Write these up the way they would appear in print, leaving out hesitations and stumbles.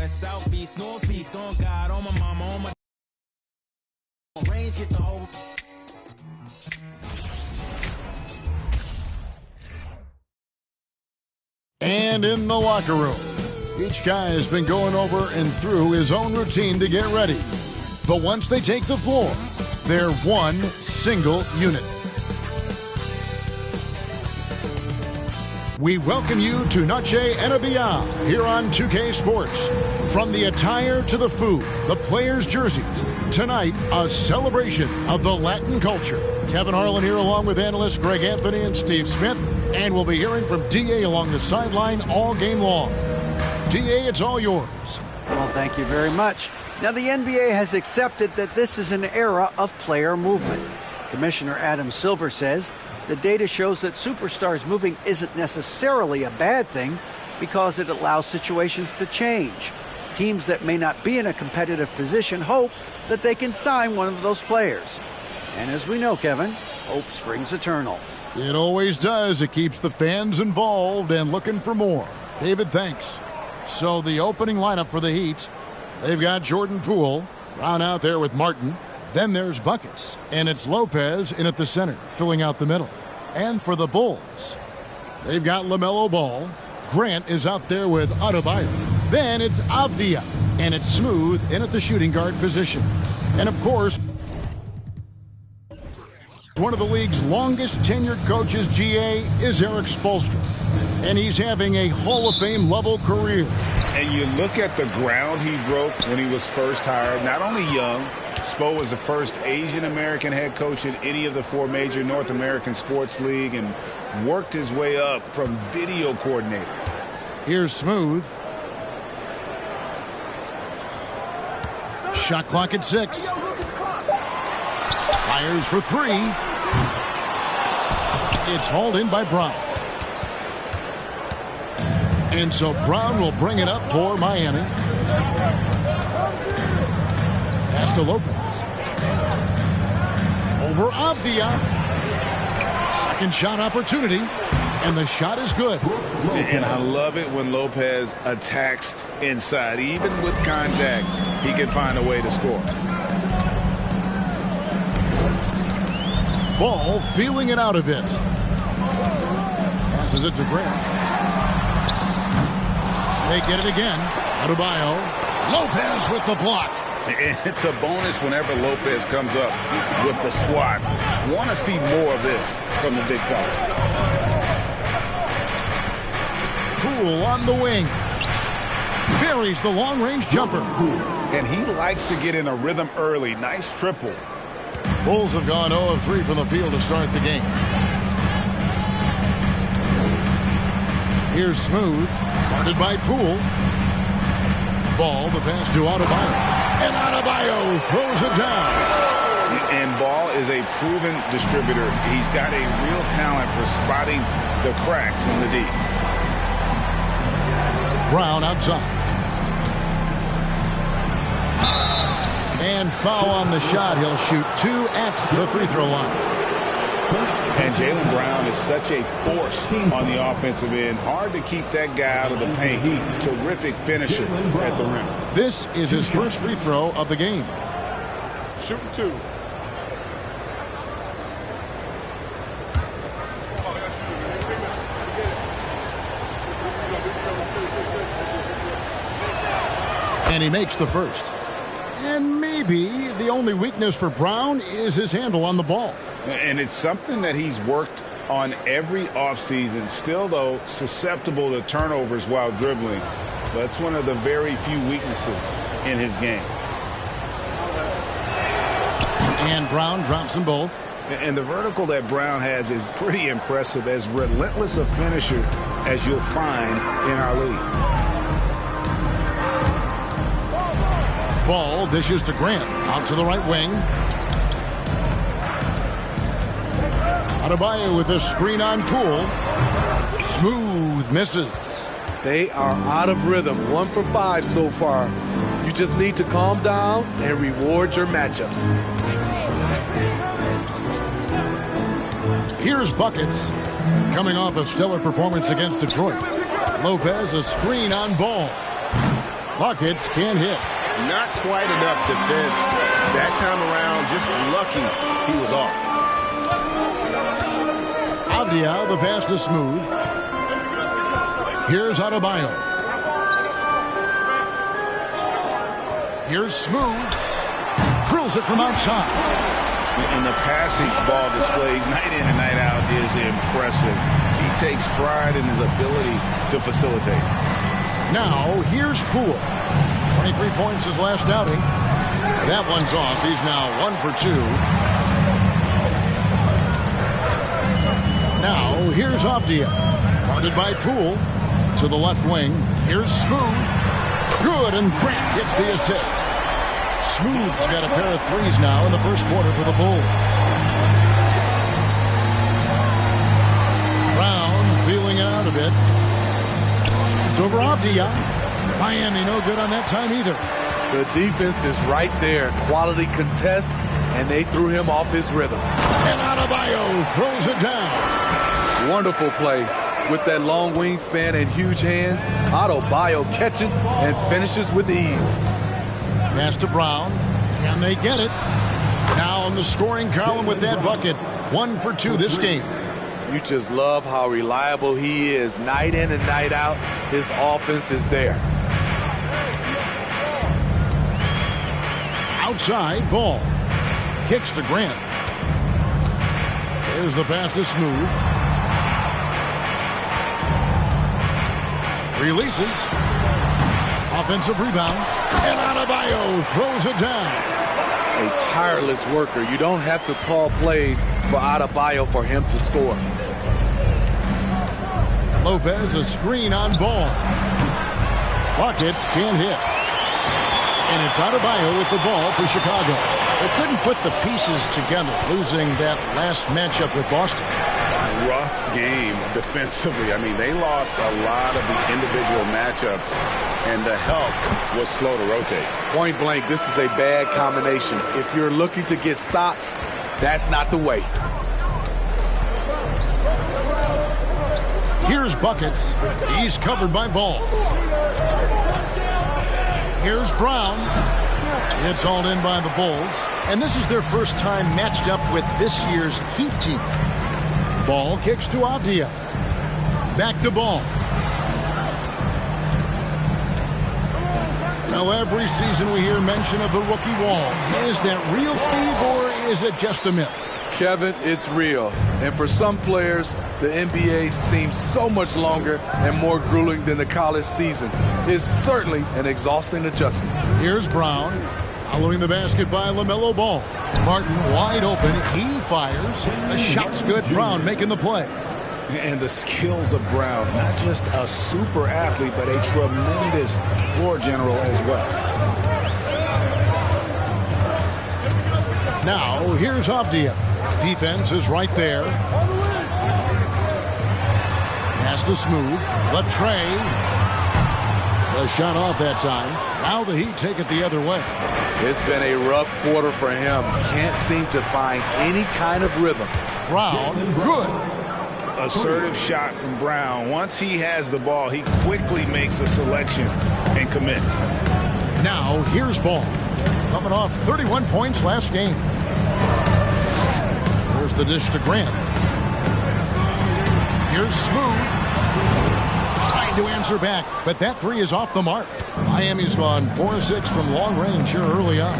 west, southeast, northeast, on God, on my mama, on my range, get the whole. And in the locker room, each guy has been going over and through his own routine to get ready. But once they take the floor, they're one single unit. We welcome you to Noche NBA here on 2K Sports. From the attire to the food, the players' jerseys, tonight a celebration of the Latin culture. Kevin Harlan here along with analysts Greg Anthony and Steve Smith. And we'll be hearing from D.A. along the sideline all game long. D.A., it's all yours. Well, thank you very much. Now, the NBA has accepted that this is an era of player movement. Commissioner Adam Silver says the data shows that superstars moving isn't necessarily a bad thing because it allows situations to change. Teams that may not be in a competitive position hope that they can sign one of those players. And as we know, Kevin, hope springs eternal. It always does. It keeps the fans involved and looking for more. David, thanks. So the opening lineup for the Heat, they've got Jordan Poole, Brown out there with Martin. Then there's Buckets, and it's Lopez in at the center, filling out the middle. And for the Bulls, they've got LaMelo Ball. Grant is out there with Adebayo. Then it's Avdia, and it's Smooth in at the shooting guard position. And of course, one of the league's longest tenured coaches, GA, is Eric Spoelstra. And he's having a Hall of Fame level career. And you look at the ground he broke when he was first hired. Not only young, Spo was the first Asian American head coach in any of the 4 major North American sports league and worked his way up from video coordinator. Here's Smooth. Shot clock at 6. Fires for 3. It's hauled in by Brown. And so Brown will bring it up for Miami. Pass to Lopez. Over Avdia. Second shot opportunity. And the shot is good. And I love it when Lopez attacks inside. Even with contact, he can find a way to score. Ball feeling it out a bit. Passes it to Grant. They get it again. Adebayo. Lopez with the block. It's a bonus whenever Lopez comes up with the swat. Want to see more of this from the big fella. Poole on the wing. Buries the long-range jumper. And he likes to get in a rhythm early. Nice triple. Bulls have gone 0 of 3 from the field to start the game. Here's Smooth. Guarded by Poole. Ball, the pass to Adebayo. And Adebayo throws it down. And Ball is a proven distributor. He's got a real talent for spotting the cracks in the D. Brown outside. And foul on the shot. He'll shoot 2 at the free throw line. And Jaylen Brown is such a force on the offensive end. Hard to keep that guy out of the paint. Terrific finisher at the rim. This is his first free throw of the game. Shooting 2. And he makes the first. And maybe the only weakness for Brown is his handle on the ball. And it's something that he's worked on every offseason. Still, though, susceptible to turnovers while dribbling. That's one of the very few weaknesses in his game. And Brown drops them both. And the vertical that Brown has is pretty impressive. As relentless a finisher as you'll find in our league. Ball dishes to Grant. Out to the right wing. Adebayo with a screen on Poole. Smooth misses. They are out of rhythm. 1 for 5 so far. You just need to calm down and reward your matchups. Here's Buckets. Coming off a stellar performance against Detroit. Lopez a screen on Ball. Buckets can't hit. Not quite enough defense. That time around, just lucky he was off. Avdia, the pass to Smooth. Here's Adebayo. Here's Smooth. Drills it from outside. And the passing ball displays night in and night out is impressive. He takes pride in his ability to facilitate. Now, here's Poole. 23 points his last outing. That one's off. He's now 1 for 2. Now, here's Avdia. Guarded by Poole. To the left wing. Here's Smooth. Good, and Grant gets the assist. Smooth's got a pair of threes now in the first quarter for the Bulls. Brown feeling it out a bit. Shoots over Avdia. Miami no good on that time either. The defense is right there. Quality contest, and they threw him off his rhythm. And Adebayo throws it down. Wonderful play. With that long wingspan and huge hands, Adebayo catches and finishes with ease. Pass to Brown. Can they get it? Now on the scoring column with that bucket. 1 for 2 this game. You just love how reliable he is. Night in and night out, his offense is there. Outside, Ball. Kicks to Grant. There's the pass to Smooth. Releases. Offensive rebound. And Adebayo throws it down. A tireless worker. You don't have to call plays for Adebayo for him to score. Lopez, a screen on Ball. Buckets can't hit. And it's Adebayo with the ball for Chicago. They couldn't put the pieces together, losing that last matchup with Boston. Rough game defensively. I mean, they lost a lot of the individual matchups, and the help was slow to rotate. Point blank, this is a bad combination. If you're looking to get stops, that's not the way. Here's Buckets. He's covered by Ball. Here's Brown. It's hauled in by the Bulls. And this is their first time matched up with this year's Heat team. Ball kicks to Avdia. Back to Ball. Now every season we hear mention of the rookie wall. Is that real, Steve, or is it just a myth? Kevin, it's real. And for some players, the NBA seems so much longer and more grueling than the college season. It's certainly an exhausting adjustment. Here's Brown. Following the basket by LaMelo Ball. Martin wide open. He fires. The shot's good. Brown making the play. And the skills of Brown, not just a super athlete, but a tremendous floor general as well. Now, here's Avdia. Defense is right there. Pass to Smooth. The tray. The shot off that time. Now the Heat take it the other way. It's been a rough quarter for him. Can't seem to find any kind of rhythm. Brown, good. Assertive shot from Brown. Once he has the ball, he quickly makes a selection and commits. Now, here's Ball. Coming off 31 points last game. There's the dish to Grant. Here's Smooth. Trying to answer back, but that three is off the mark. Miami's gone 4-6 from long range here early on.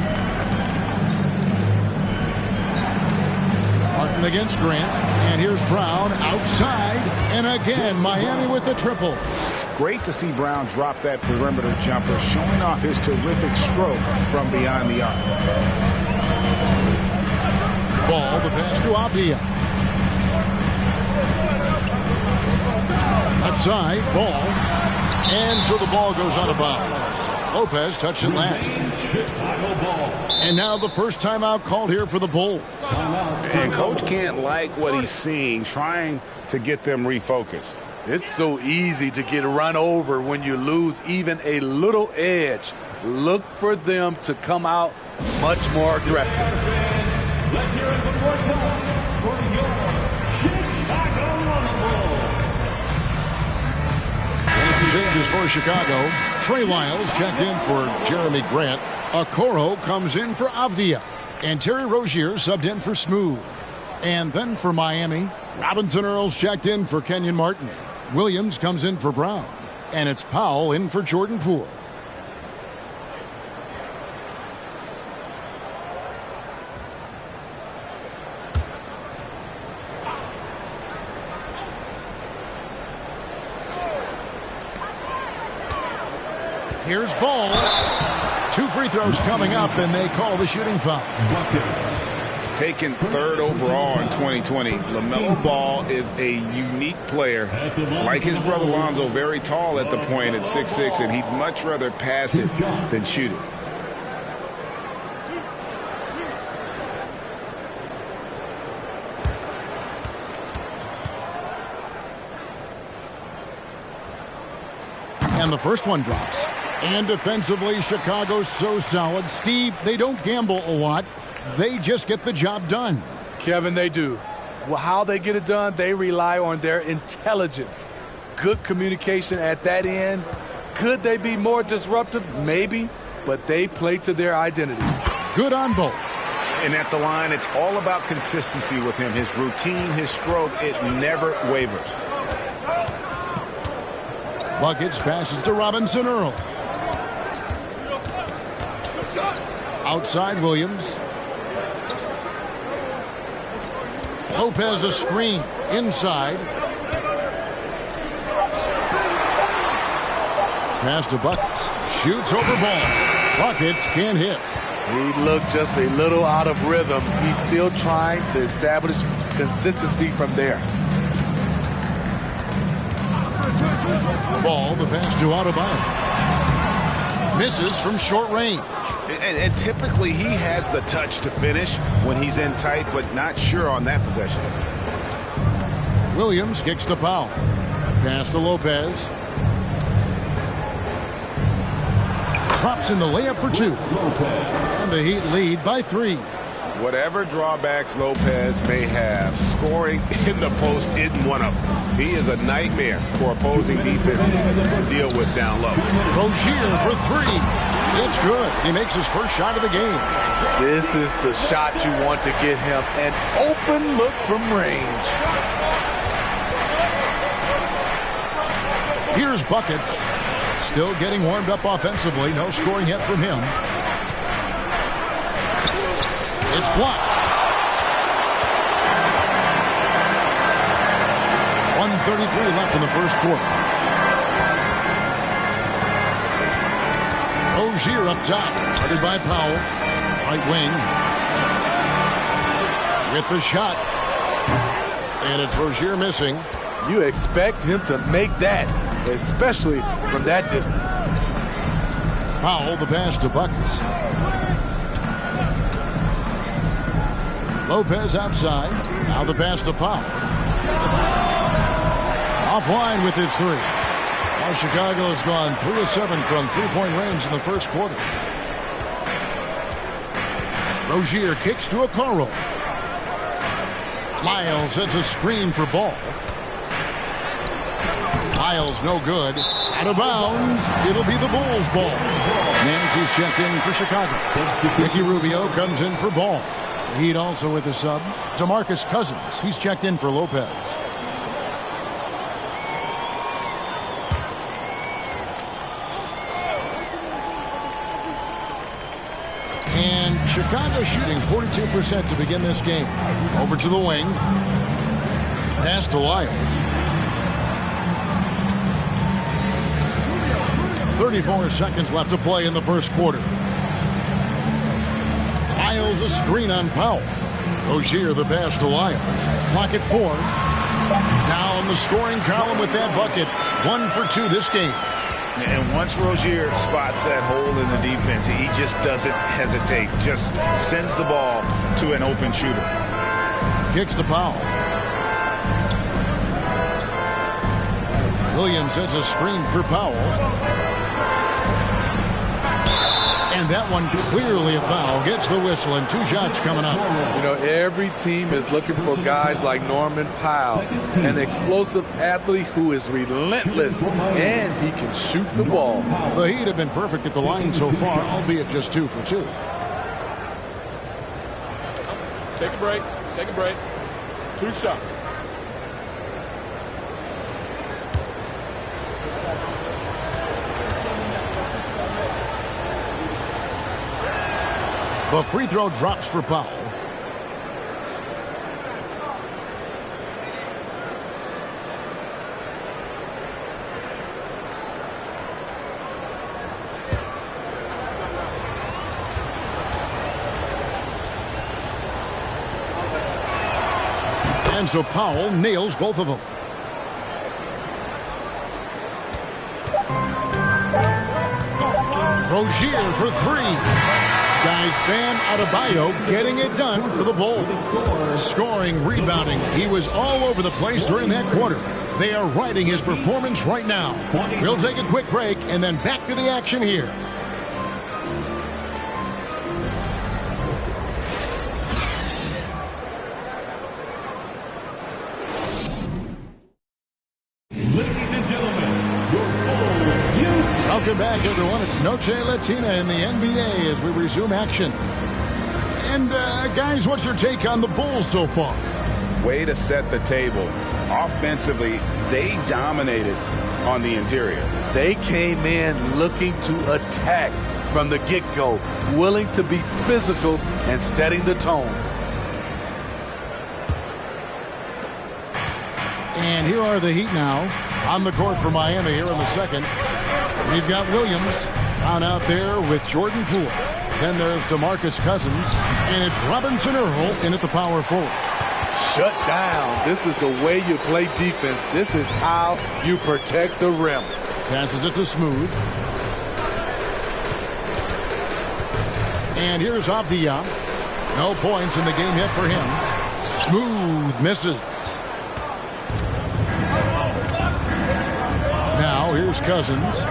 Martin against Grant, and here's Brown outside, and again Miami with the triple. Great to see Brown drop that perimeter jumper, showing off his terrific stroke from beyond the arc. Ball, the pass to Avdia. Left side, Ball. And so the ball goes out of bounds. Lopez touched it last. And now the first timeout called here for the Bulls. And Coach can't like what he's seeing, trying to get them refocused. It's so easy to get run over when you lose even a little edge. Look for them to come out much more aggressive. Let's hear it one more time for your Chicago Bulls. changes for Chicago. Trey Lyles checked in for Jeremy Grant. Okoro comes in for Avdia. And Terry Rozier subbed in for Smooth. And then for Miami, Robinson Earls checked in for Kenyon Martin. Williams comes in for Brown. And it's Powell in for Jordan Poole. Here's Ball. 2 free throws coming up, and they call the shooting foul. Taken third overall in 2020, LaMelo Ball is a unique player. Like his brother Lonzo, very tall at the point at 6'6", and he'd much rather pass it than shoot it. And the first one drops. And defensively, Chicago's so solid. Steve, they don't gamble a lot. They just get the job done. Kevin, they do. Well, how they get it done, they rely on their intelligence. Good communication at that end. Could they be more disruptive? Maybe. But they play to their identity. Good on both. And at the line, it's all about consistency with him. His routine, his stroke, it never wavers. Buckets passes to Robinson Earl. Outside Williams. Lopez a screen. Inside. Pass to Buckets. Shoots over Ball. Buckets can't hit. He looked just a little out of rhythm. He's still trying to establish consistency from there. Ball, the pass to Adebayo. Misses from short range. And typically he has the touch to finish when he's in tight, but not sure on that possession. Williams kicks to Powell. Pass to Lopez. Drops in the layup for 2. And the Heat lead by 3. Whatever drawbacks Lopez may have, scoring in the post isn't one of them. He is a nightmare for opposing defenses to deal with down low. Rozier for 3. It's good. He makes his first shot of the game. This is the shot you want to get him. An open look from range. Here's Buckets. Still getting warmed up offensively. No scoring yet from him. It's blocked. 1:33 left in the first quarter. Rozier up top. Guarded by Powell. Right wing. With the shot. And it's Rozier missing. You expect him to make that, especially from that distance. Powell, the pass to Buckets. Lopez outside. Now the pass to Powell. Offline with his 3. Now Chicago has gone 3 of 7 from three-point range in the first quarter. Rozier kicks to Okoro. Lyles sets a screen for Ball. Lyles no good. Out of bounds. It'll be the Bulls' ball. Nancy's checked in for Chicago. Ricky Rubio comes in for Ball. The Heat also with a sub. DeMarcus Cousins. He's checked in for Lopez. And Chicago shooting 42% to begin this game. Over to the wing. Pass to Lyles. 34 seconds left to play in the first quarter. Lyles a screen on Powell. Rozier the pass to Lyles. Clock at 4. Now in the scoring column with that bucket. 1 for 2 this game. And once Rozier spots that hole in the defense, he just doesn't hesitate. Just sends the ball to an open shooter. Kicks to Powell. Williams sets a screen for Powell. And that one clearly a foul. Gets the whistle, and 2 shots coming up. You know, every team is looking for guys like Norman Powell, an explosive athlete who is relentless, and he can shoot the ball. The Heat have been perfect at the line so far, albeit just 2 for 2. Take a break. Take a break. 2 shots. The free throw drops for Powell. And so Powell nails both of them. Rozier for 3. Guys, Bam Adebayo getting it done for the Bulls. Scoring, rebounding. He was all over the place during that quarter. They are riding his performance right now. We'll take a quick break and then back to the action here. Welcome back, everyone. It's Noche Latina in the NBA as we resume action. And, guys, what's your take on the Bulls so far? Way to set the table. Offensively, they dominated on the interior. They came in looking to attack from the get-go, willing to be physical and setting the tone. And here are the Heat now on the court for Miami here in the second. We've got Williams on out there with Jordan Poole. Then there's DeMarcus Cousins, and it's Robinson Earl in at the power forward. Shut down. This is the way you play defense. This is how you protect the rim. Passes it to Smooth. And here's Avdia. No points in the game yet for him. Smooth misses. Now here's Cousins.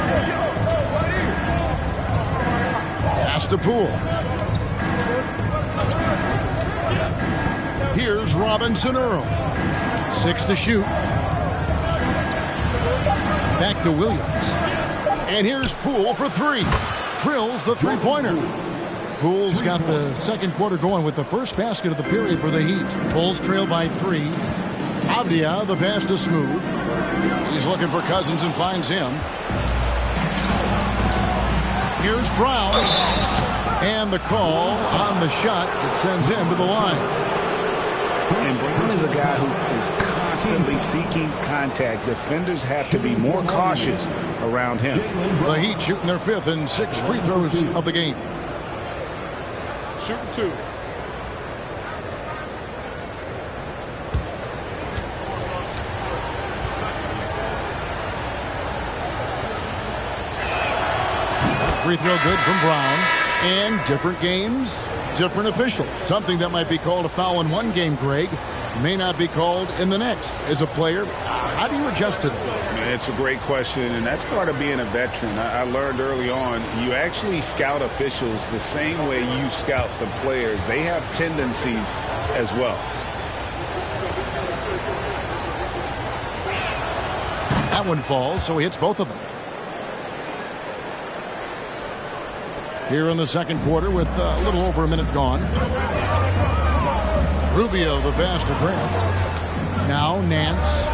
Pass to Poole. Here's Robinson Earl. 6 to shoot. Back to Williams. And here's Poole for 3. Drills the three-pointer. Poole's got the second quarter going with the first basket of the period for the Heat. Bulls trail by 3. Avdia, the pass to Smooth. He's looking for Cousins and finds him. Here's Brown. And the call on the shot that sends him to the line. And Brown is a guy who is constantly seeking contact. Defenders have to be more cautious around him. The Heat shooting their 5th and 6th free throws of the game. Shooting 2. Free throw good from Brown. And different games, different officials. Something that might be called a foul in one game, Greg, may not be called in the next. As a player, how do you adjust to that? It's a great question, and that's part of being a veteran. I learned early on, you actually scout officials the same way you scout the players. They have tendencies as well. That one falls, so he hits both of them. Here in the second quarter with a little over a minute gone. Rubio, the pass to Grant. Now Nance.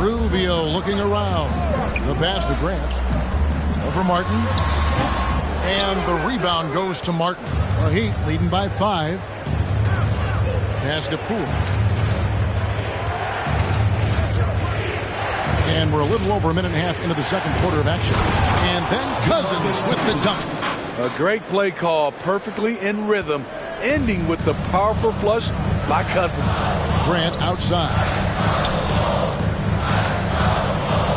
Rubio looking around. The pass to Grant. Over Martin. And the rebound goes to Martin. The Heat leading by 5. Pass to Poole. And we're a little over a minute and a half into the second quarter of action. And then Cousins with the dunk. A great play call, perfectly in rhythm, ending with the powerful flush by Cousins. Grant outside.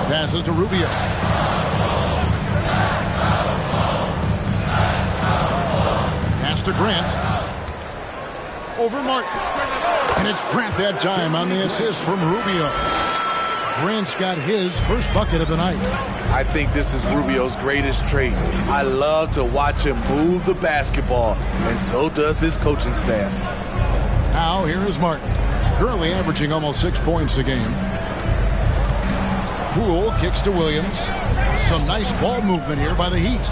Passes to Rubio. Pass to Grant. Over Martin. And it's Grant that time on the assist from Rubio. Grant's got his first bucket of the night. I think this is Rubio's greatest trait. I love to watch him move the basketball, and so does his coaching staff. Now here is Martin, currently averaging almost 6 points a game. Poole kicks to Williams. Some nice ball movement here by the Heat.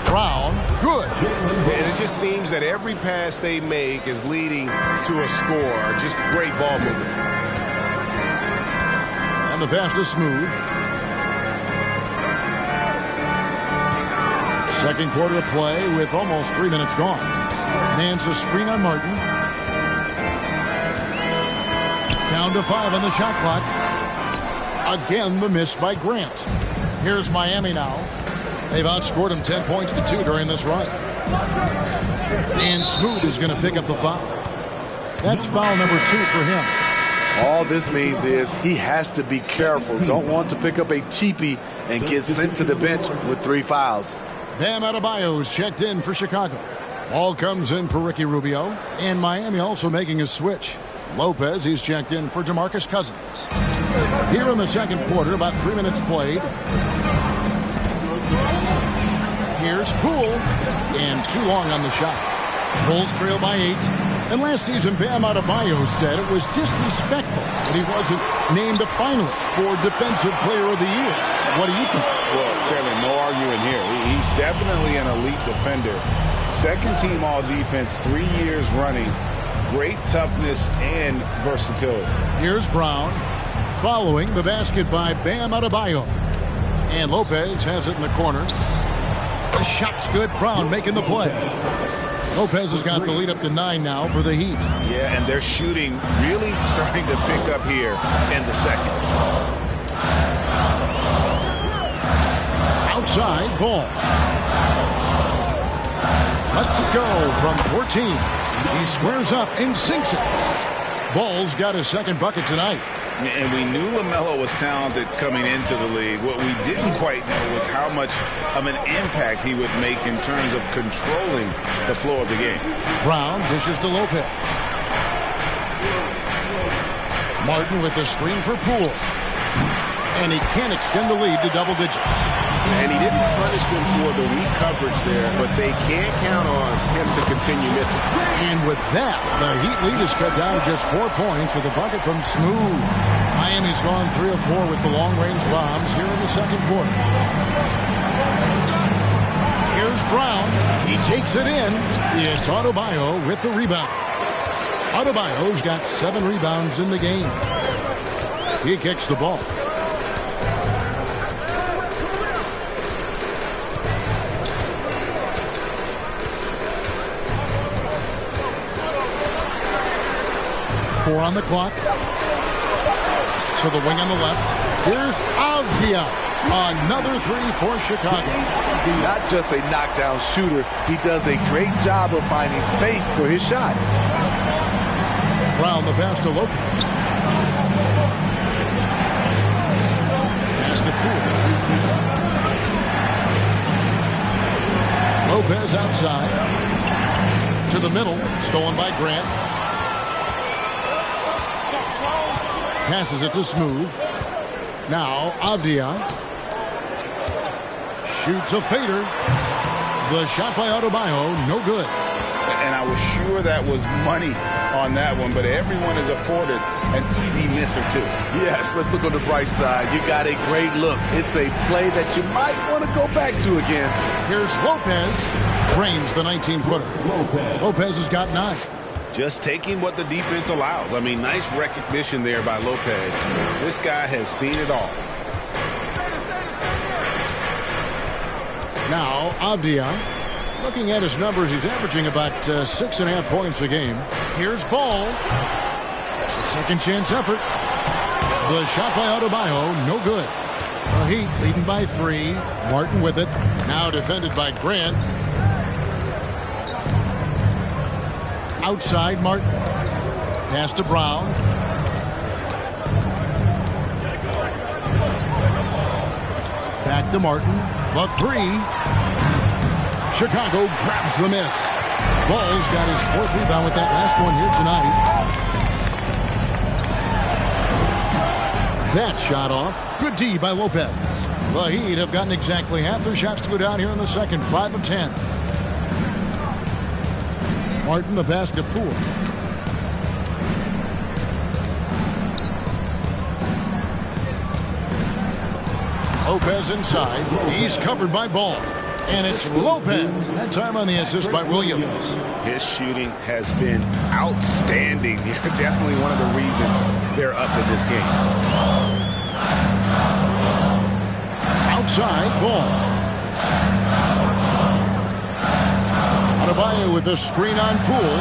Brown, good. And it just seems that every pass they make is leading to a score. Just great ball movement. And the pass is smooth. Second quarter of play with almost 3 minutes gone. Nance a screen on Martin. Down to 5 on the shot clock. Again, the miss by Grant. Here's Miami now. They've outscored him 10 points to 2 during this run. And Smooth is going to pick up the foul. That's foul number 2 for him. All this means is he has to be careful. Don't want to pick up a cheapie and get sent to the bench with 3 fouls. Bam Adebayo's checked in for Chicago. Ball comes in for Ricky Rubio. And Miami also making a switch. Lopez, he's checked in for DeMarcus Cousins. Here in the second quarter, about 3 minutes played. Here's Poole. And too long on the shot. Bulls trail by 8. And last season, Bam Adebayo said it was disrespectful that he wasn't named a finalist for Defensive Player of the Year. What do you think? Well, Kevin, no arguing here. He's definitely an elite defender. Second team all defense 3 years running. Great toughness and versatility. Here's Brown following the basket by Bam Adebayo. And Lopez has it in the corner. The shot's good. Brown making the play. Lopez has got the lead up to 9 now for the Heat. Yeah, and they're shooting really starting to pick up here in the second. Outside ball. Lets it go from 14. He squares up and sinks it. Ball's got his second bucket tonight. And we knew LaMelo was talented coming into the league. What we didn't quite know was how much of an impact he would make in terms of controlling the flow of the game. Brown dishes to Lopez. Martin with the screen for Poole. And he can extend the lead to double digits. And he didn't punish them for the weak coverage there, but they can't count on him to continue missing. And with that, the Heat lead is cut down to just 4 points with a bucket from Smooth. Miami's gone 3 of 4 with the long-range bombs here in the second quarter. Here's Brown. He takes it in. It's Adebayo with the rebound. Adebayo's got 7 rebounds in the game. He kicks the ball. Four on the clock. To the wing on the left. Here's Avdia. Another 3 for Chicago. Not just a knockdown shooter, he does a great job of finding space for his shot. Brown the pass to Lopez. Pass to Poole. Lopez outside. To the middle. Stolen by Grant. Passes it to Smooth. Now Avdia shoots a fader. The shot by Adebayo, no good. And I was sure that was money on that one, but everyone is afforded an easy miss or two. Yes, let's look on the bright side. You got a great look. It's a play that you might want to go back to again. Here's Lopez. Trains the 19-footer. Lopez has got 9. Just taking what the defense allows. I mean, nice recognition there by Lopez. This guy has seen it all. Now, Avdia, looking at his numbers, he's averaging about 6.5 points a game. Here's Ball. Second chance effort. The shot by Adebayo, no good. The Heat leading by 3. Martin with it. Now defended by Grant. Outside Martin. Pass to Brown. Back to Martin. The 3. Chicago grabs the miss. Ball's got his 4th rebound with that last one here tonight. That shot off. Good D by Lopez. The Heat have gotten exactly half their shots to go down here in the second. 5 of 10. Martin, the pass to Poole. Lopez inside. He's covered by Ball. And it's Lopez. That time on the assist by Williams. His shooting has been outstanding. Definitely one of the reasons they're up in this game. Outside, Ball. Adebayo with the screen on Poole.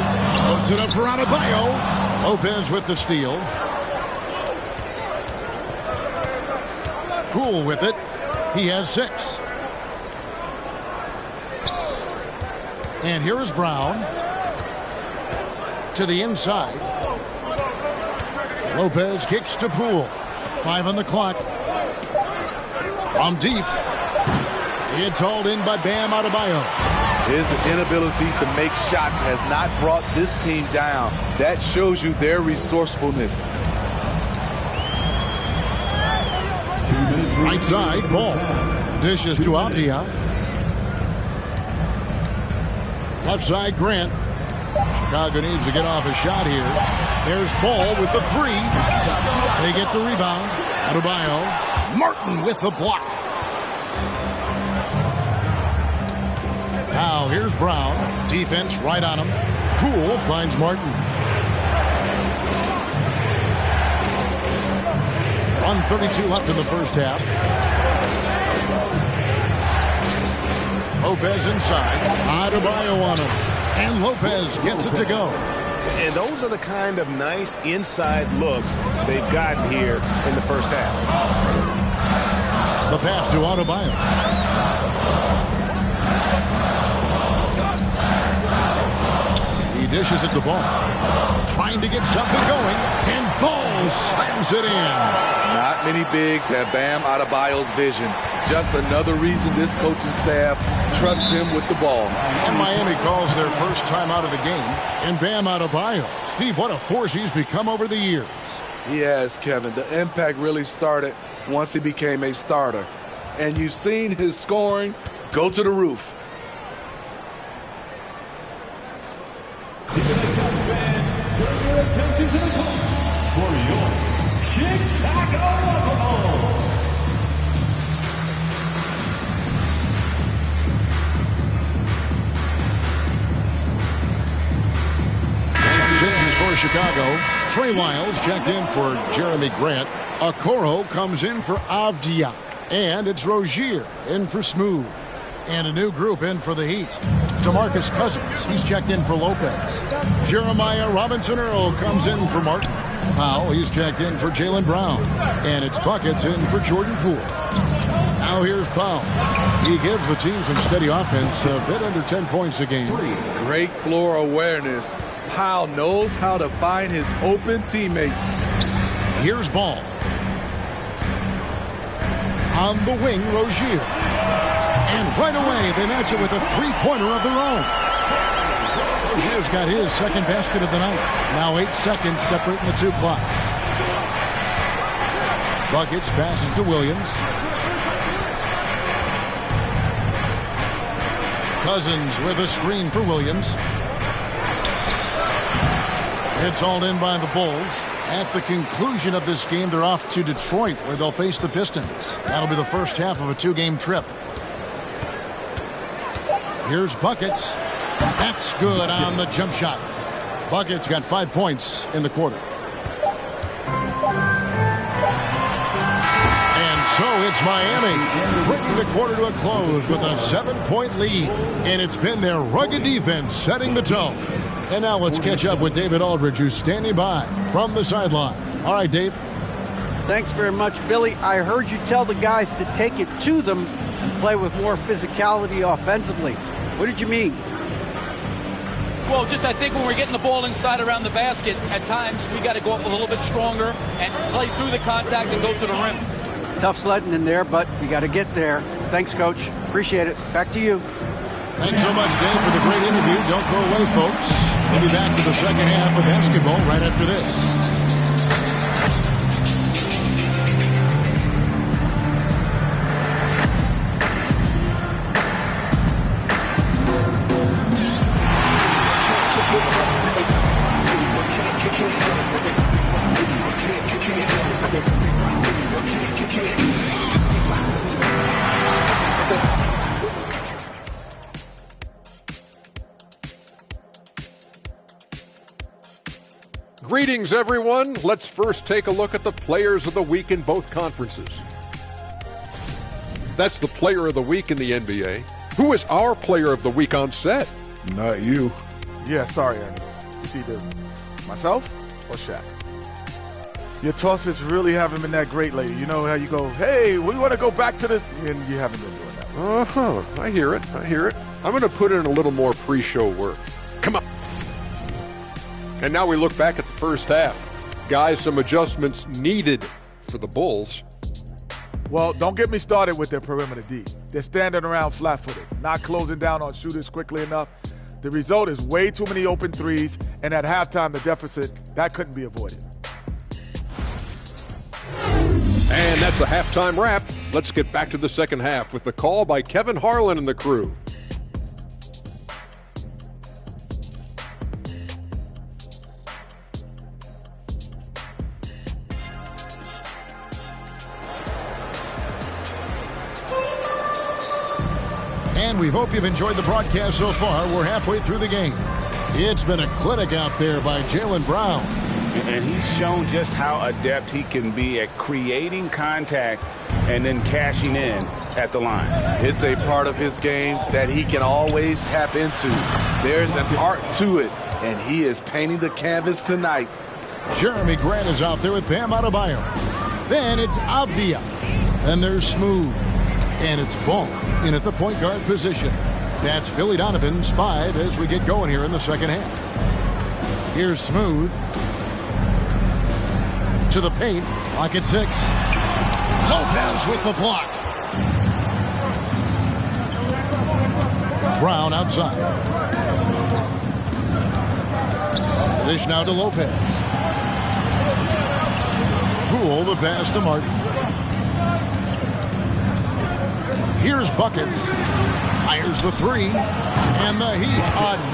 Puts it up for Adebayo. Lopez with the steal. Poole with it. He has 6. And here is Brown. To the inside. Lopez kicks to Poole. 5 on the clock. From deep. It's hauled in by Bam Adebayo. His inability to make shots has not brought this team down. That shows you their resourcefulness. Right side, Ball. Dishes to Avdia. Left side, Grant. Chicago needs to get off a shot here. There's Ball with the 3. They get the rebound. Adebayo. Martin with the block. Now here's Brown. Defense right on him. Poole finds Martin. 1:32 left in the first half. Lopez inside. Adebayo on him. And Lopez gets it to go. And those are the kind of nice inside looks they've gotten here in the first half. The pass to Adebayo. He dishes it to Ball. Trying to get something going. And Ball slams it in. Not many bigs have Bam Adebayo's vision. Just another reason this coaching staff trusts him with the ball. And Miami calls their first time out of the game. And Bam Adebayo. Steve, what a force he's become over the years. He has, Kevin. The impact really started once he became a starter. And you've seen his scoring go to the roof. Changes for Chicago. Trey Lyles checked in for Jeremy Grant. Okoro comes in for Avdia. And it's Rozier in for Smooth. And a new group in for the Heat. DeMarcus Cousins, he's checked in for Lopez. Jeremiah Robinson-Earl comes in for Martin. Powell, he's checked in for Jaylen Brown. And it's Buckets in for Jordan Poole. Now here's Powell. He gives the team some steady offense, a bit under 10 points a game. Great floor awareness. Powell knows how to find his open teammates. Here's Ball. On the wing, Rozier. And right away, they match it with a three-pointer of their own. Rozier's got his second basket of the night. Now 8 seconds separating the two clocks. Buckets passes to Williams. Cousins with a screen for Williams. It's hauled in by the Bulls. At the conclusion of this game, they're off to Detroit, where they'll face the Pistons. That'll be the first half of a 2-game trip. Here's Buckets. That's good on the jump shot. Buckets got 5 points in the quarter. And so it's Miami bringing the quarter to a close with a 7-point lead. And it's been their rugged defense setting the tone. And now let's catch up with David Aldridge, who's standing by from the sideline. All right, Dave. Thanks very much, Billy. I heard you tell the guys to take it to them and play with more physicality offensively. What did you mean? Well, just I think when we're getting the ball inside around the basket, at times we got to go up a little bit stronger and play through the contact and go to the rim. Tough sledding in there, but you got to get there. Thanks, Coach. Appreciate it. Back to you. Thanks so much, Dave, for the great interview. Don't go away, folks. We'll be back to the second half of basketball right after this. Greetings, everyone. Let's first take a look at the players of the week in both conferences. That's the player of the week in the NBA. Who is our player of the week on set? Not you. Yeah, sorry, Ernie. It's either myself or Shaq. Your tosses really haven't been that great lately. You know how you go, hey, we want to go back to this, and you haven't been doing that. Uh-huh. I hear it. I'm going to put in a little more pre-show work. Come on. And now we look back at the first half. Guys, some adjustments needed for the Bulls. Well, don't get me started with their perimeter D. They're standing around flat-footed, not closing down on shooters quickly enough. The result is way too many open threes, and at halftime, the deficit, that couldn't be avoided. And that's a halftime wrap. Let's get back to the second half with the call by Kevin Harlan and the crew. And we hope you've enjoyed the broadcast so far. We're halfway through the game. It's been a clinic out there by Jaylen Brown. And he's shown just how adept he can be at creating contact and then cashing in at the line. It's a part of his game that he can always tap into. There's an art to it, and he is painting the canvas tonight. Jeremy Grant is out there with Bam Adebayo. Then it's Avdia. Then there's Smooth. And it's Ball in at the point guard position. That's Billy Donovan's 5 as we get going here in the second half. Here's Smooth. To the paint. Lock at 6. Lopez with the block. Brown outside. Dish now to Lopez. Poole the pass to Martin. Here's Buckets. Fires the 3. And the Heat,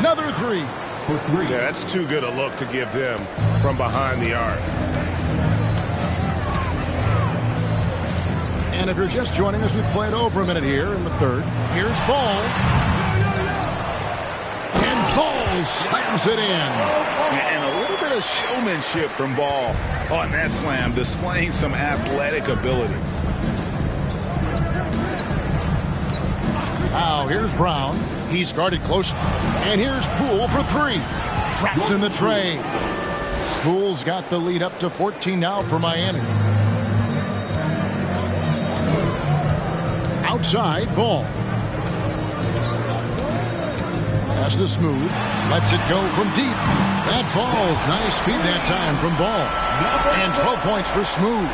another 3. Yeah, that's too good a look to give him from behind the arc. And if you're just joining us, we've played over a minute here in the third. Here's Ball. And Ball slams it in. And a little bit of showmanship from Ball on that slam, displaying some athletic ability. Now here's Brown. He's guarded close. And here's Poole for 3. Traps in the tray. Poole's got the lead up to 14 now for Miami. Outside, Ball. Pass to Smooth. Lets it go from deep. That falls. Nice feed that time from Ball. And 12 points for Smooth.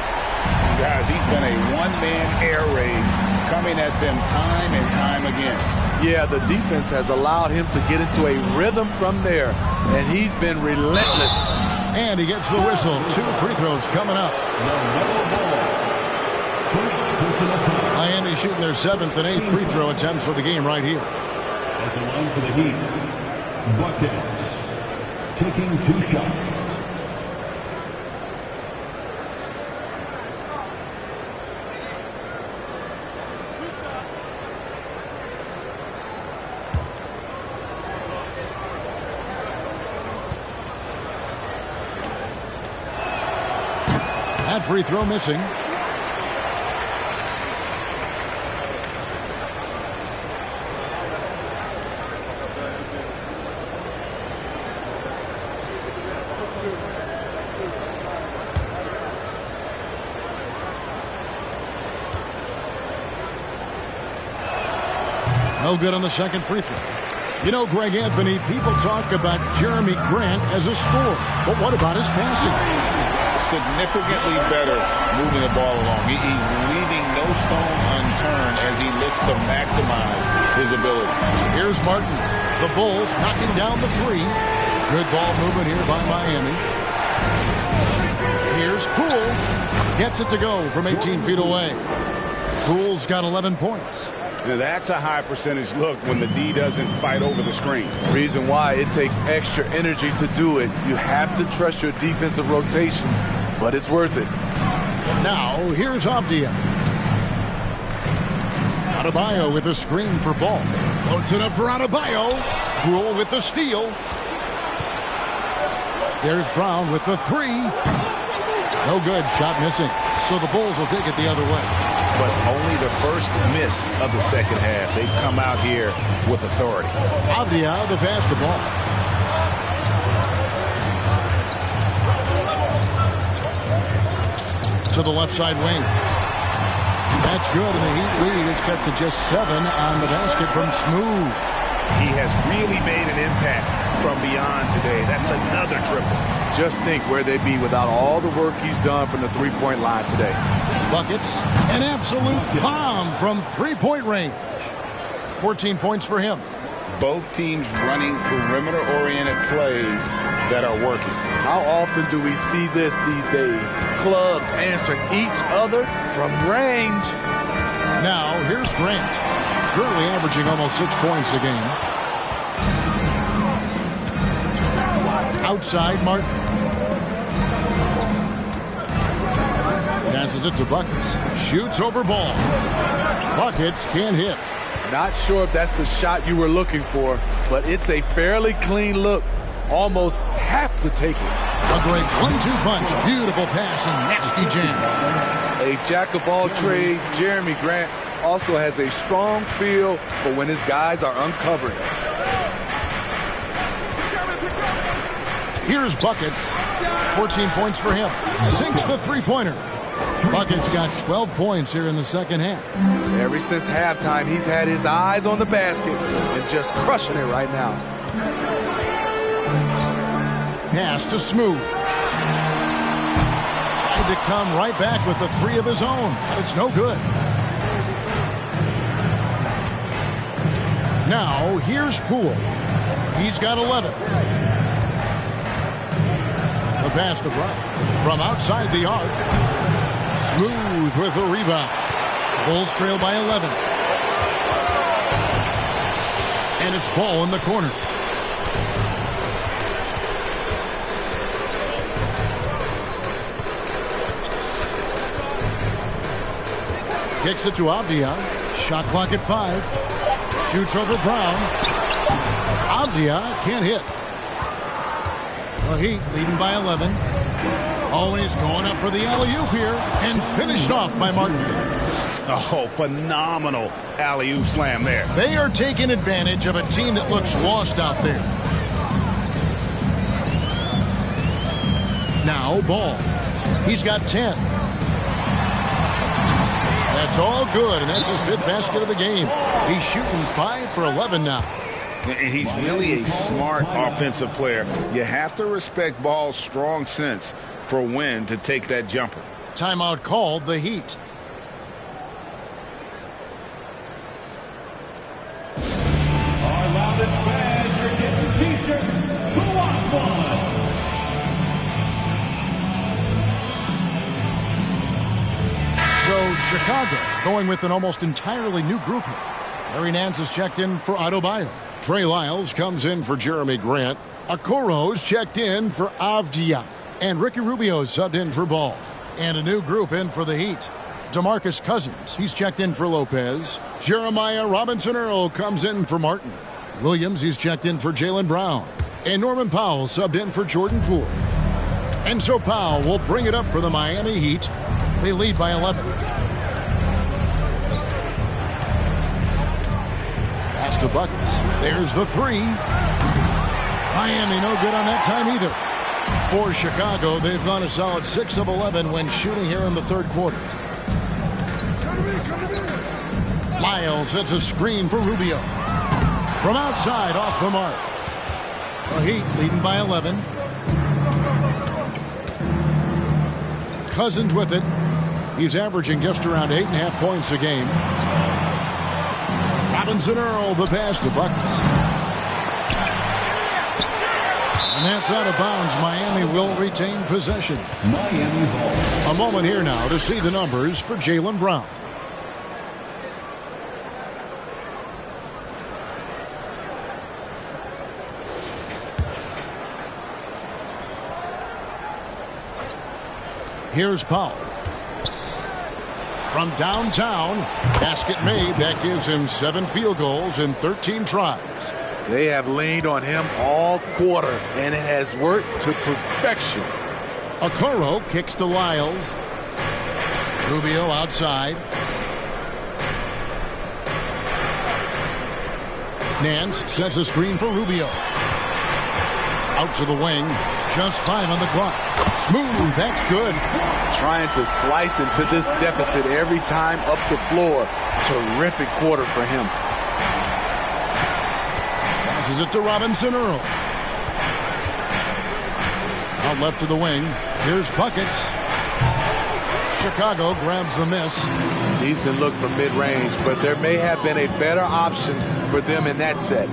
Guys, he's been a one-man air raid coming at them time and time again. Yeah, the defense has allowed him to get into a rhythm from there, and he's been relentless. And he gets the whistle. 2 free throws coming up. Miami shooting their 7th and 8th free throw attempts for the game right here. At the line for the Heat, Buckets taking 2 shots. That free throw missing. No good on the second free throw. You know, Greg Anthony, people talk about Jeremy Grant as a scorer, but what about his passing? Significantly better moving the ball along. He's leaving no stone unturned as he looks to maximize his ability. Here's Martin. The Bulls knocking down the 3. Good ball movement here by Miami. Here's Poole. Gets it to go from 18 feet away. Poole's got 11 points. Now that's a high percentage look when the D doesn't fight over the screen. Reason why it takes extra energy to do it. You have to trust your defensive rotations, but it's worth it. Now here's Avdia. Adebayo with a screen for Ball. Loads it up for Adebayo. Poole with the steal. There's Brown with the three. No good. Shot missing. So the Bulls will take it the other way. But only the first miss of the second half. They've come out here with authority. Avdia, the pass the ball. To the left side wing. That's good, and the Heat lead is cut to just 7 on the basket from Smooth. He has really made an impact from beyond today. That's another triple. Just think where they'd be without all the work he's done from the three-point line today. Buckets, an absolute bomb from three-point range. 14 points for him. Both teams running perimeter-oriented plays that are working. How often do we see this these days? Clubs answering each other from range. Now, here's Grant. Currently averaging almost 6 points a game. Outside, Martin. Passes it to Buckets. Shoots over ball. Buckets can't hit. Not sure if that's the shot you were looking for, but it's a fairly clean look. Almost have to take it. A great 1-2 punch. Beautiful pass and nasty jam. A jack of all trades, Jeremy Grant also has a strong feel for when his guys are uncovered. Here's Buckets. 14 points for him. Sinks the three-pointer. Buckets got 12 points here in the second half. Ever since halftime, he's had his eyes on the basket and just crushing it right now. Pass to Smooth. Tried to come right back with the three of his own, but it's no good. Now, here's Poole. He's got 11. The pass to Brown. From outside the arc. Smooth with the rebound. Bulls trail by 11. And it's Ball in the corner. Kicks it to Avdia. Shot clock at 5. Shoots over Brown. Avdia can't hit. The Heat leading by 11. Always going up for the alley-oop here. And finished off by Martin. Oh, phenomenal alley-oop slam there. They are taking advantage of a team that looks lost out there. Now Ball. He's got 10. That's all good, and that's his 5th basket of the game. He's shooting 5 for 11 now. And he's really a smart offensive player. You have to respect Ball's strong sense for when to take that jumper. Timeout called, the Heat. Our loudest fans are getting t-shirts. Who wants one? So Chicago going with an almost entirely new group here. Larry Nance is checked in for Adebayo. Trey Lyles comes in for Jeremy Grant. Okoro's checked in for Avdia. And Ricky Rubio subbed in for Ball. And a new group in for the Heat. DeMarcus Cousins, he's checked in for Lopez. Jeremiah Robinson-Earl comes in for Martin. Williams, he's checked in for Jaylen Brown. And Norman Powell subbed in for Jordan Poole. And so Powell will bring it up for the Miami Heat. They lead by 11. Pass to Buckets. There's the three. Miami no good on that time either. For Chicago, they've gone a solid 6 of 11 when shooting here in the third quarter. Lyles sets a screen for Rubio. From outside, off the mark. The Heat leading by 11. Cousins with it. He's averaging just around 8.5 points a game. Robinson-Earl, the pass to Buckets. And that's out of bounds. Miami will retain possession. Miami ball. A moment here now to see the numbers for Jaylen Brown. Here's Powell. From downtown, basket made. That gives him 7 field goals in 13 tries. They have leaned on him all quarter, and it has worked to perfection. Okoro kicks to Lyles. Rubio outside. Nance sets a screen for Rubio. Out to the wing. Just 5 on the clock. Smooth. That's good. Trying to slice into this deficit every time up the floor. Terrific quarter for him. Passes it to Robinson Earl. Out left to the wing. Here's Buckets. Chicago grabs the miss. Decent look from mid-range, but there may have been a better option for them in that set.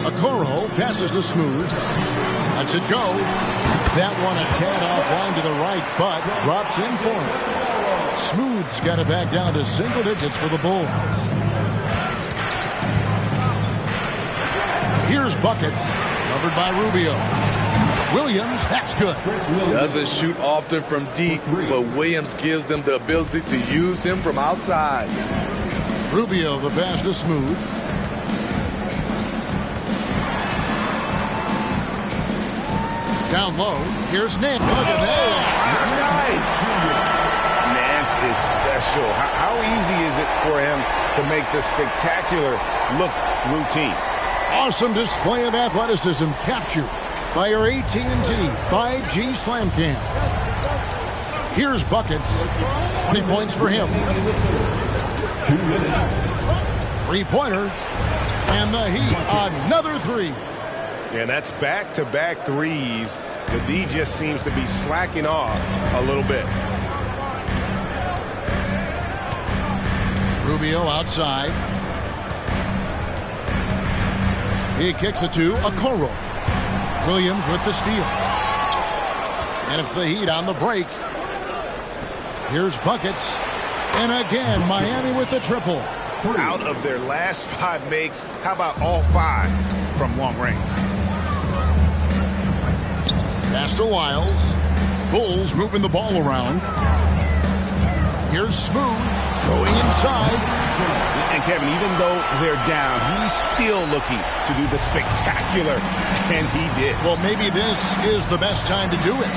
Okoro passes to Smooth. Lets it go. That one a tad offline to the right, but drops in for him. Smooth's got it back down to single digits for the Bulls. Here's Buckets, covered by Rubio. Williams, that's good. Doesn't shoot often from deep, but Williams gives them the ability to use him from outside. Rubio, the pass to Smooth. Down low, here's Nance. Look at that. Nice. Nance is special. How easy is it for him to make the spectacular look routine? Awesome display of athleticism captured by your AT&T 5G Slam Cam. Here's Buckets. 20 points for him. 3-pointer. And the Heat, another 3. And that's back-to-back threes. The D just seems to be slacking off a little bit. Rubio outside. He kicks it to Okoro. Williams with the steal. And it's the Heat on the break. Here's Buckets. And again, Miami with the triple. Out of their last 5 makes, how about all 5 from long range? Pass to Lyles. Bulls moving the ball around. Here's Smooth going inside. And Kevin, even though they're down, he's still looking to do the spectacular, and he did. Well, maybe this is the best time to do it.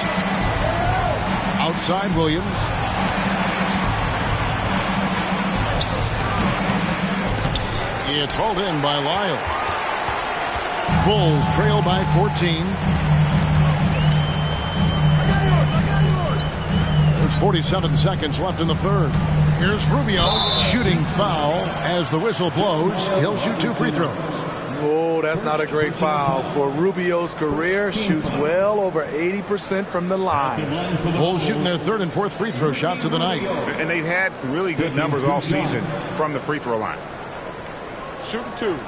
Outside Williams. It's hauled in by Lyles. Bulls trail by 14. There's 47 seconds left in the third. Here's Rubio shooting foul as the whistle blows. He'll shoot 2 free throws. Oh, that's not a great foul. For Rubio's career, shoots well over 80% from the line. Bulls shooting their 3rd and 4th free throw shots of the night. And they've had really good numbers all season from the free throw line. Shooting 2.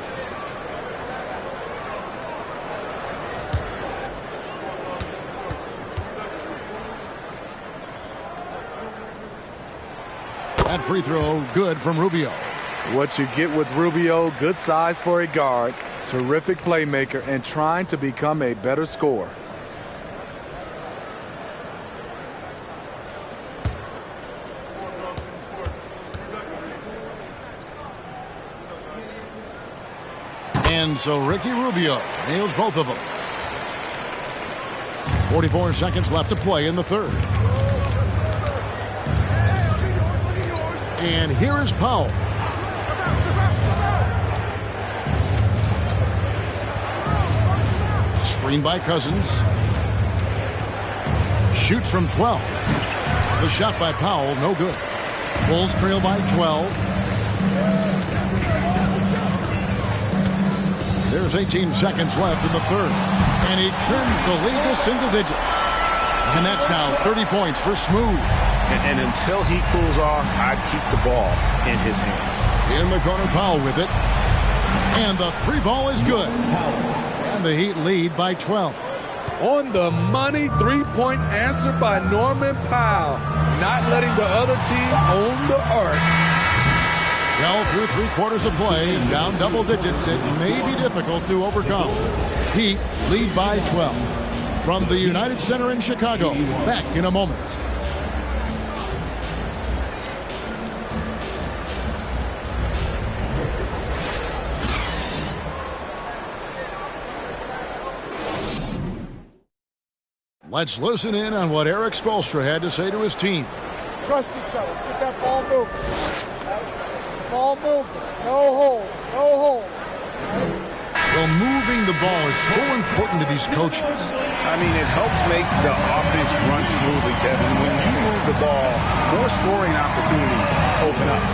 That free throw good from Rubio. What you get with Rubio, good size for a guard, terrific playmaker, and trying to become a better scorer. And so Ricky Rubio nails both of them. 44 seconds left to play in the third. And here is Powell. Screen by Cousins. Shoots from 12. The shot by Powell, no good. Bulls trail by 12. There's 18 seconds left in the third. And he trims the lead to single digits. And that's now 30 points for Smooth. And until he cools off, I'd keep the ball in his hands. In the corner, Powell with it. And the 3 ball is good. And the Heat lead by 12. On the money 3-point answer by Norman Powell. Not letting the other team own the arc. Well, through 3/4 of play and down double digits, it may be difficult to overcome. Heat lead by 12. From the United Center in Chicago, back in a moment. Let's listen in on what Eric Spoelstra had to say to his team. Trust each other. Let's get that ball moving. Ball moving. No holds. No holds. Well, moving the ball is so important to these coaches. I mean, it helps make the offense run smoothly, Kevin. When you move the ball, more scoring opportunities open up.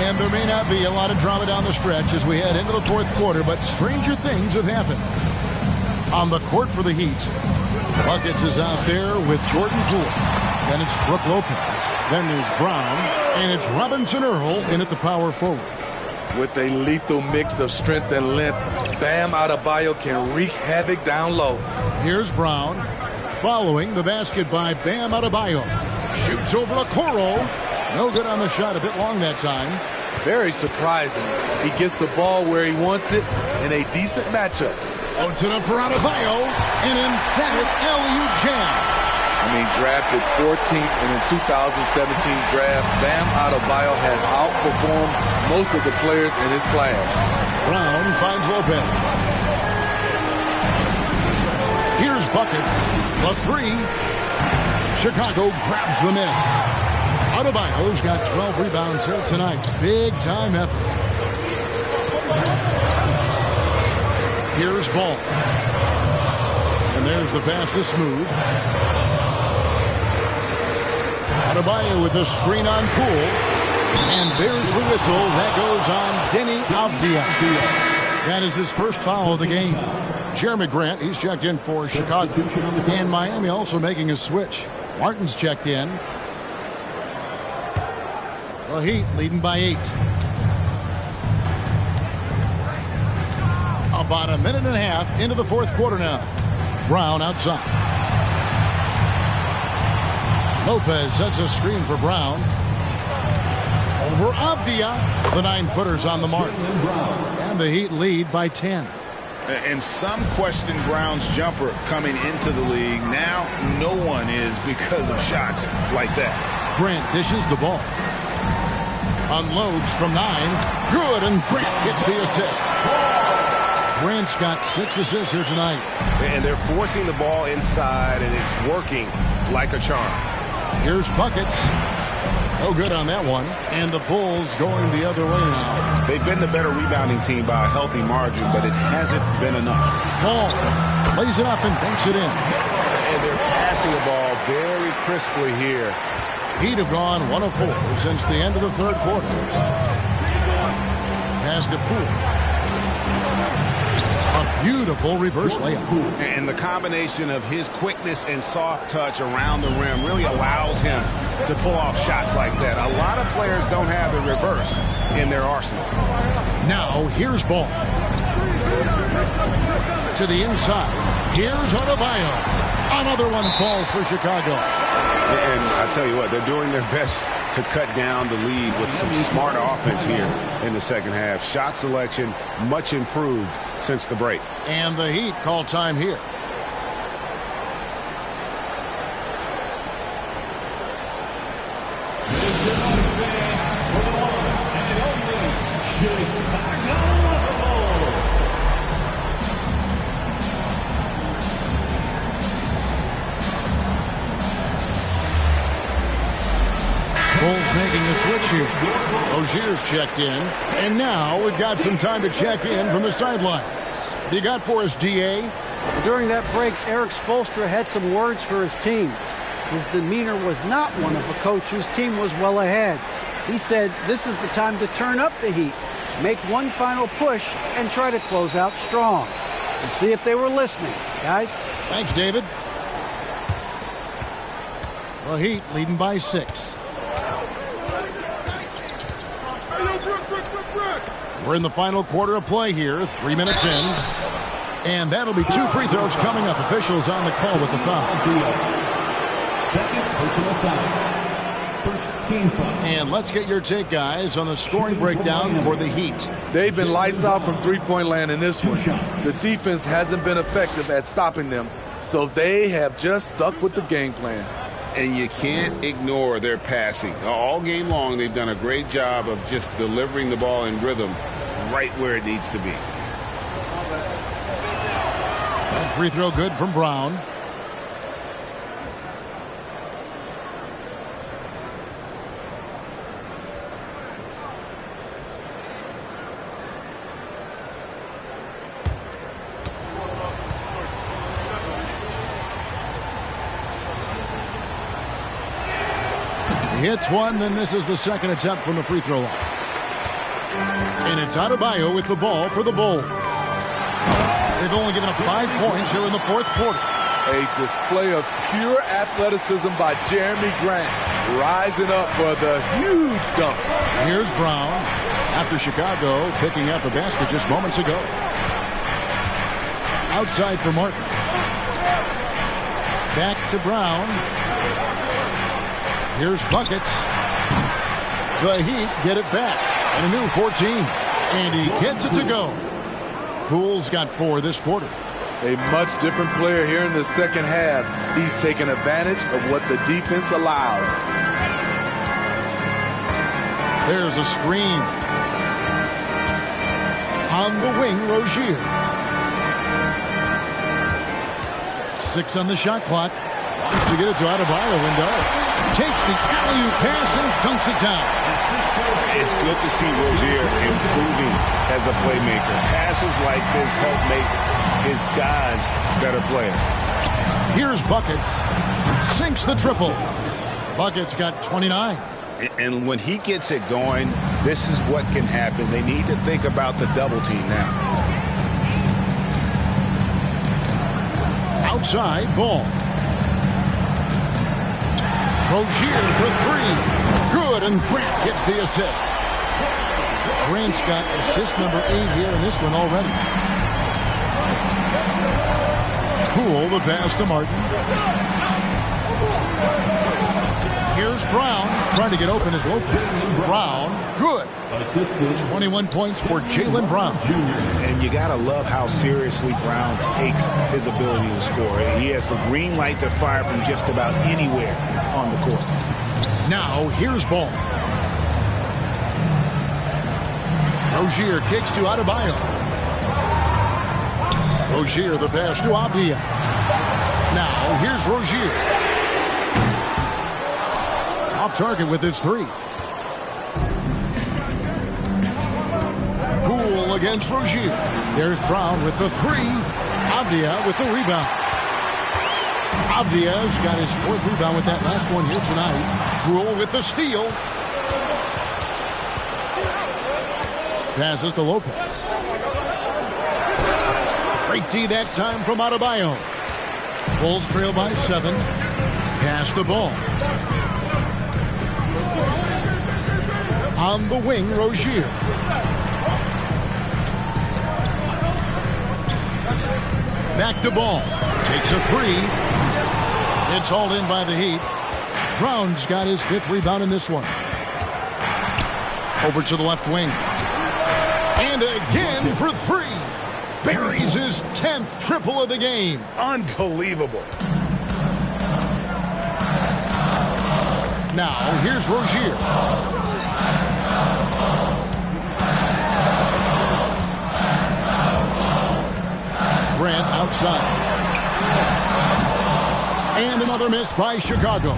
And there may not be a lot of drama down the stretch as we head into the fourth quarter, but stranger things have happened. On the court for the Heat, Buckets is out there with Jordan Poole. Then it's Brook Lopez. Then there's Brown. And it's Robinson Earl in at the power forward. With a lethal mix of strength and length, Bam Adebayo can wreak havoc down low. Here's Brown. Following the basket by Bam Adebayo. Shoots over Okoro. No good on the shot, a bit long that time. Very surprising. He gets the ball where he wants it in a decent matchup. Out to the for Adebayo. An emphatic alley-oop jam. I mean, drafted 14th in the 2017 draft, Bam Adebayo has outperformed most of the players in his class. Brown finds Lopez. Here's Buckets. The three. Chicago grabs the miss. Adebayo's got 12 rebounds here tonight. Big time effort. Here's Ball. And there's the pass to Smooth. Adebayo with a screen on Poole. And there's the whistle. That goes on Deni Avdija. That is his first foul of the game. Jeremy Grant, he's checked in for Chicago. And Miami also making a switch. Martin's checked in. The Heat leading by 8. About a minute and a half into the fourth quarter now. Brown outside. Lopez sets a screen for Brown. Over Avdija. The 9-footer's on the mark. And the Heat lead by 10. And some question Brown's jumper coming into the league. Now no one is because of shots like that. Grant dishes the ball. Unloads from 9. Good, and Grant gets the assist. Grant's got 6 assists here tonight. And they're forcing the ball inside, and it's working like a charm. Here's Buckets. No good on that one. And the Bulls going the other way now. They've been the better rebounding team by a healthy margin, but it hasn't been enough. Ball lays it up and banks it in. And they're passing the ball very crisply here. Heat have gone 1 of 4 since the end of the third quarter. Pass to Poole. A beautiful reverse layup. And the combination of his quickness and soft touch around the rim really allows him to pull off shots like that. A lot of players don't have the reverse in their arsenal. Now here's Ball. To the inside. Here's Adebayo. Another one falls for Chicago. And I tell you what, they're doing their best to cut down the lead with some smart offense here in the second half. Shot selection much improved since the break. And the Heat call time here. Bulls making a switch here. Rozier's checked in. And now we've got some time to check in from the sidelines. You got for us, D.A.? During that break, Eric Spoelstra had some words for his team. His demeanor was not one of a coach whose team was well ahead. He said this is the time to turn up the heat, make one final push, and try to close out strong. We'll see if they were listening, guys. Thanks, David. The Heat leading by 6. We're in the final quarter of play here, 3 minutes in. And that'll be 2 free throws coming up. Officials on the call with the foul. Second personal foul. First team foul. And let's get your take, guys, on the scoring breakdown for the Heat. They've been lights out from three-point land in this one. The defense hasn't been effective at stopping them, so they have just stuck with the game plan. And you can't ignore their passing. All game long, they've done a great job of just delivering the ball in rhythm right where it needs to be. That free throw good from Brown. He hits one, then misses the second attempt from the free throw line. And it's Adebayo with the ball for the Bulls. They've only given up 5 points here in the fourth quarter. A display of pure athleticism by Jeremy Grant, rising up for the huge dunk. Here's Brown after Chicago picking up a basket just moments ago. Outside for Martin. Back to Brown. Here's buckets. The Heat get it back. And a new 14. And he gets it to go. Poole's got 4 this quarter. A much different player here in the second half. He's taken advantage of what the defense allows. There's a screen. On the wing, Rozier. 6 on the shot clock. To get it to Adebayo window. Takes the alley-oop pass and dunks it down. It's good to see Rozier improving as a playmaker. Passes like this help make his guys better players. Here's Buckets. Sinks the triple. Buckets got 29. And when he gets it going, this is what can happen. They need to think about the double team now. Outside ball. Rozier for 3. Good, and Grant gets the assist. Grant's got assist number 8 here in this one already. Poole, the pass to Martin. Here's Brown, trying to get open as Lopez. Brown, good. 21 points for Jaylen Brown. And you gotta love how seriously Brown takes his ability to score. He has the green light to fire from just about anywhere on the court. Now, here's Ball. Rozier kicks to Adebayo. Rozier, the pass to Avdia. Now, here's Rozier. Off target with his 3. Poole against Rozier. There's Brown with the 3. Avdia with the rebound. Avdia's got his 4th rebound with that last one here tonight. Poole with the steal. Passes to Lopez. Great D that time from Adebayo. Bulls trail by 7. Pass the ball. On the wing, Rozier. Back to Ball. Takes a 3. It's hauled in by the Heat. Brown's got his 5th rebound in this one. Over to the left wing. And again for 3. Buries his 10th triple of the game. Unbelievable. Now, here's Rozier. Grant outside. And another miss by Chicago.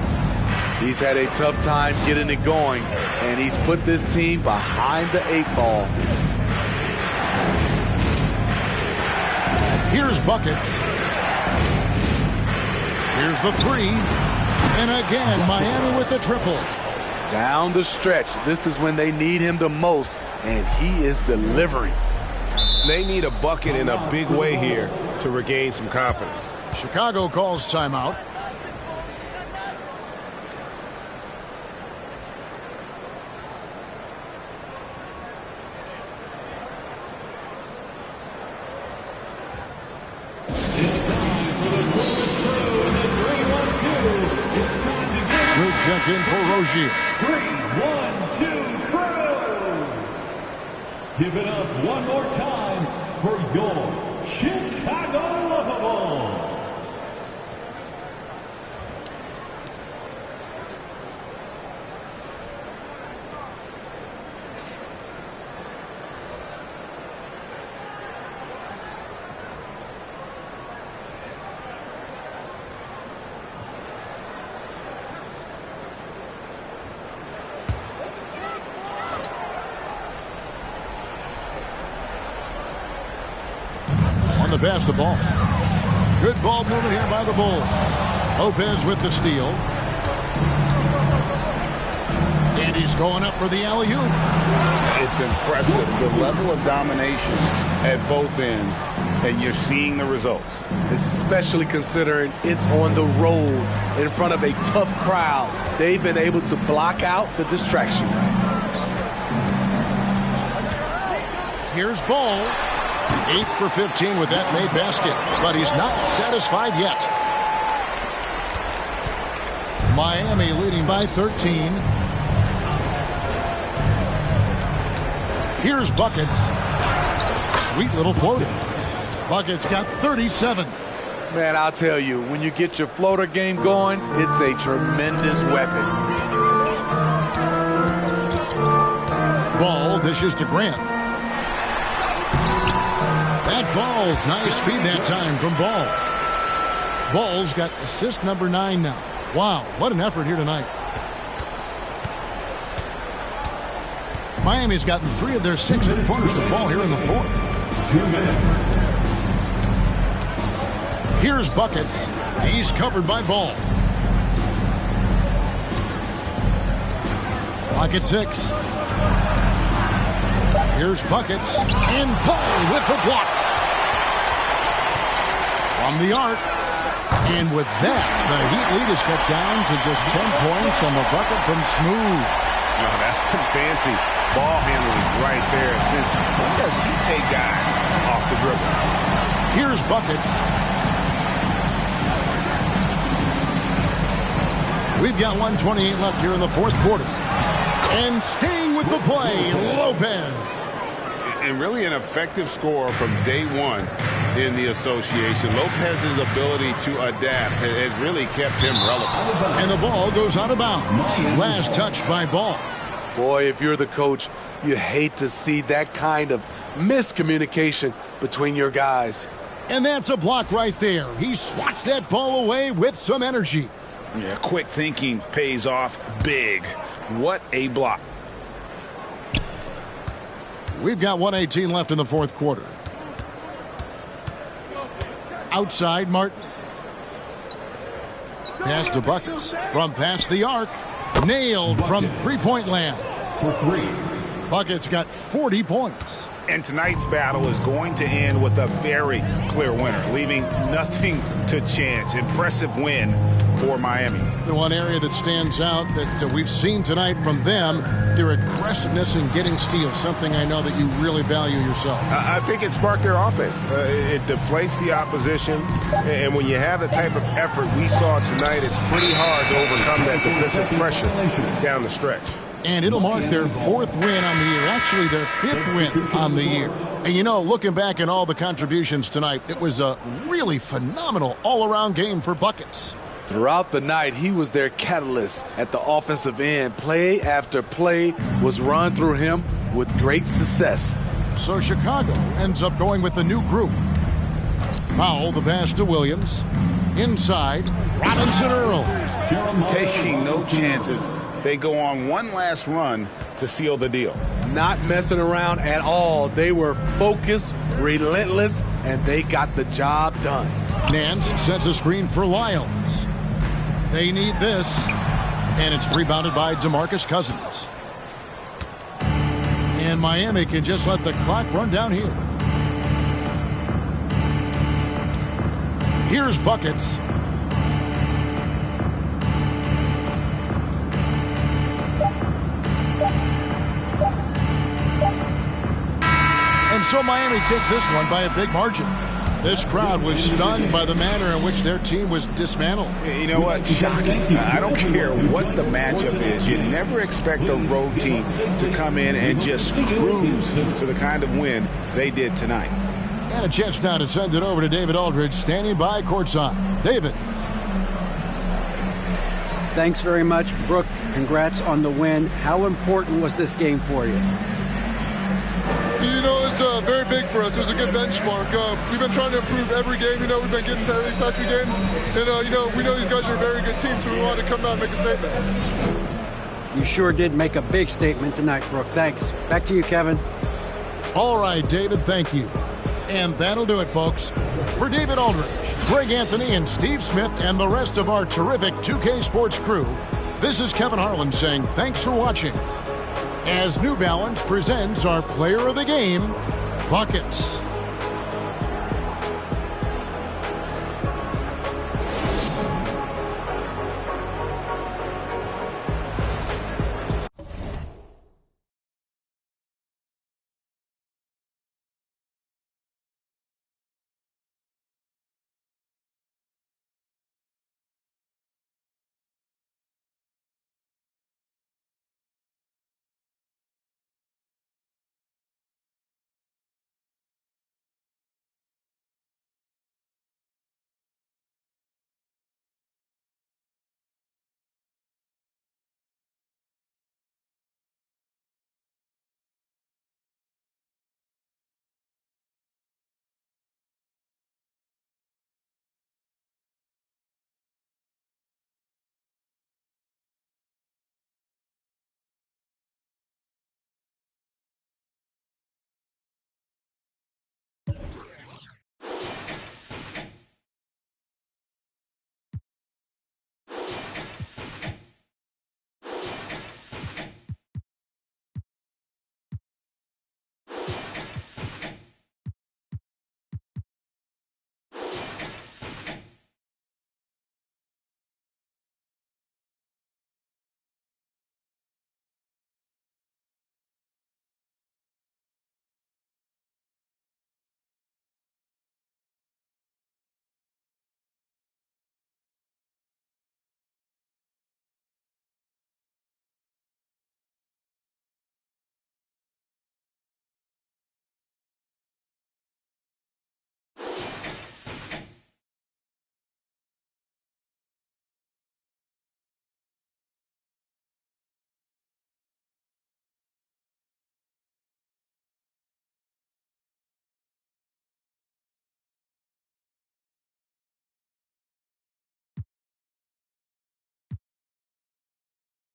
He's had a tough time getting it going, and he's put this team behind the 8 ball. Here's Buckets. Here's the 3. And again, Miami with the triple. Down the stretch, this is when they need him the most, and he is delivering. They need a bucket in a big way here to regain some confidence. Chicago calls timeout. Smooth check in for Rozier. 3-1-2 crew. Give it up one more time for your Chicago Lovables. And the pass to Ball. Good ball movement here by the Bulls. Lopez with the steal. And he's going up for the alley-oop. It's impressive, the level of domination at both ends, and you're seeing the results. Especially considering it's on the road in front of a tough crowd. They've been able to block out the distractions. Here's Ball. 8 for 15 with that made basket, but he's not satisfied yet. Miami leading by 13. Here's Buckets. Sweet little floater. Buckets got 37. Man, I'll tell you, when you get your floater game going, it's a tremendous weapon. Ball dishes to Grant. That falls. Nice feed that time from Ball. Ball's got assist number 9 now. Wow, what an effort here tonight. Miami's gotten 3 of their 6 three-pointers to fall here in the fourth. Here's Buckets. He's covered by Ball. Clock at 6. Here's Buckets. And Ball with the block. From the arc. And with that, the Heat lead is cut down to just 10 points on the bucket from Smooth. Oh, that's some fancy ball handling right there, since he doesn't take guys off the dribble. Here's Buckets. We've got 1:28 left here in the fourth quarter. And staying with the play, Lopez. And really an effective scorer from day one in the association. Lopez's ability to adapt has really kept him relevant. And the ball goes out of bounds. Last touch by Ball. Boy, if you're the coach, you hate to see that kind of miscommunication between your guys. And that's a block right there. He swats that ball away with some energy. Yeah, quick thinking pays off big. What a block. We've got 1:18 left in the fourth quarter. Outside, Martin. Pass to Buckets. From past the arc. Nailed from three-point land. For 3. Buckets got 40 points. And tonight's battle is going to end with a very clear winner, leaving nothing to chance. Impressive win for Miami. The one area that stands out that we've seen tonight from them, their aggressiveness in getting steals, something I know that you really value yourself. I think it sparked their offense. It deflates the opposition, and when you have the type of effort we saw tonight, it's pretty hard to overcome that defensive pressure down the stretch. And it'll mark their 4th win on the year, actually their 5th win on the year. And you know, looking back at all the contributions tonight, it was a really phenomenal all-around game for Buckets. Throughout the night, he was their catalyst at the offensive end. Play after play was run through him with great success. So Chicago ends up going with the new group. Powell, the pass to Williams. Inside, Robinson Earl. Taking no chances. They go on one last run to seal the deal. Not messing around at all. They were focused, relentless, and they got the job done. Nance sets a screen for Lyles. They need this. And it's rebounded by DeMarcus Cousins. And Miami can just let the clock run down here. Here's Buckets. And so Miami takes this one by a big margin. This crowd was stunned by the manner in which their team was dismantled. You know what? Shocking. I don't care what the matchup is. You never expect a road team to come in and just cruise to the kind of win they did tonight. And a chance now to send it over to David Aldridge, standing by courtside. David. Thanks very much, Brooke. Congrats on the win. How important was this game for you? You know, it's very big for us. It was a good benchmark. We've been trying to improve every game. You know, we've been getting better these past few games. And, you know, we know these guys are a very good team, so we wanted to come out and make a statement. You sure did make a big statement tonight, Brooke. Thanks. Back to you, Kevin. All right, David, thank you. And that'll do it, folks. For David Aldridge, Greg Anthony, and Steve Smith, and the rest of our terrific 2K Sports crew, this is Kevin Harlan saying thanks for watching as New Balance presents our Player of the Game, Buckets.